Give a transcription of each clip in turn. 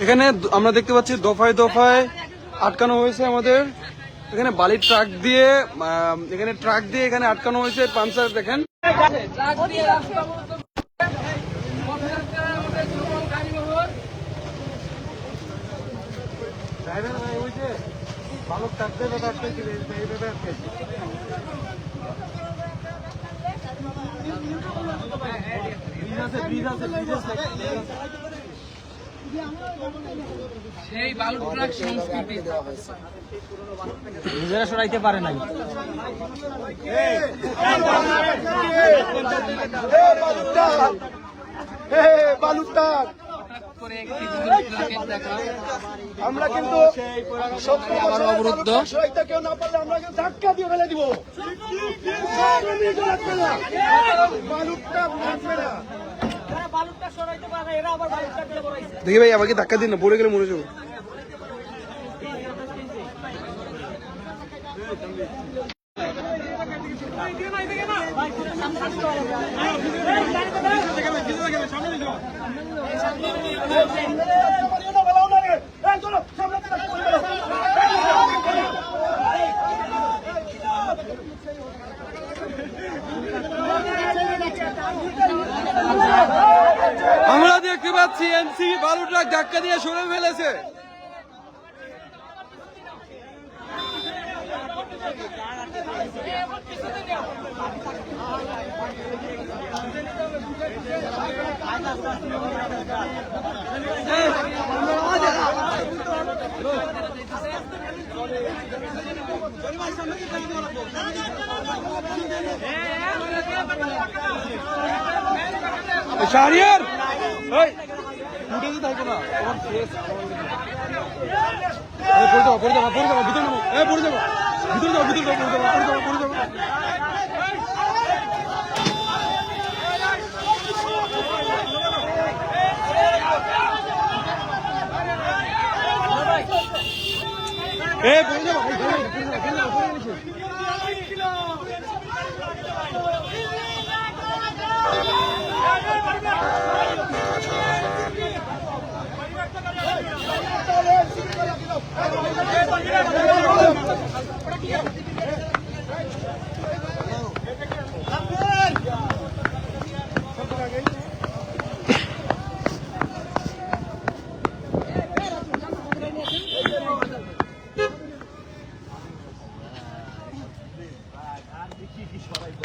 এখানে আমরা দেখতে পাচ্ছি দফায় দফায় আটকানো হয়েছে আমাদের এখানে বালির ট্রাক দিয়ে এখানে আটকানো হয়েছে পাঞ্চার দেখেন সেই বালু ট্রাক সংস্কৃতি নিজেরা সরাইতে পারে নাই। আমরা কিন্তু অবরুদ্ধ কেউ না পারলে আমরা ধাক্কা দিয়ে ফেলে দিব। দেখি ভাই আমাকে ধাক্কা দিন না, পড়ে গেলে মরে যাবো। আমরা দেখতে পাচ্ছি এনসি বালু ট্রাক ধাক্কা দিয়ে সরে ফেলেছে। শাহরিয়ার উঠে দিতে থাকো না, তোমার ফেস পড়ে যাবো ভিতরে নেবো, পড়ে যাবো ভিতরে যাবো পড়ে যাবো।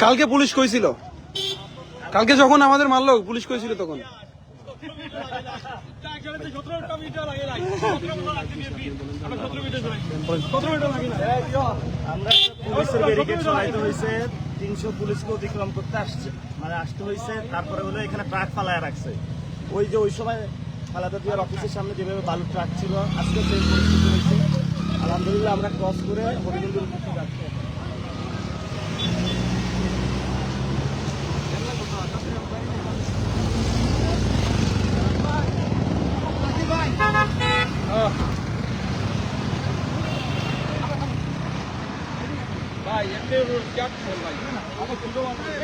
কালকে পুলিশ কইছিল, কালকে যখন আমাদের মারলো পুলিশ কইছিল তখন আমরা পুলিশের ব্যারিকেড চলাইতে হয়েছে, 300 পুলিশকে অতিক্রম করতে আসতে হয়েছে। তারপরে হলো এখানে ট্রাক ফালায় রাখছে। ওই যে ওই সময় খালেদা জিয়ার অফিসের সামনে যেভাবে বালুর ট্রাক ছিল, আজকে সেই পরিস্থিতি হয়েছে। আলহামদুলিল্লাহ আমরা ক্রস করে হরিগঞ্জের উদ্দেশ্যে যাচ্ছি। ভাই এমনি রোড ক্যাট ফোন ভাই আমার ভিডিও বানাই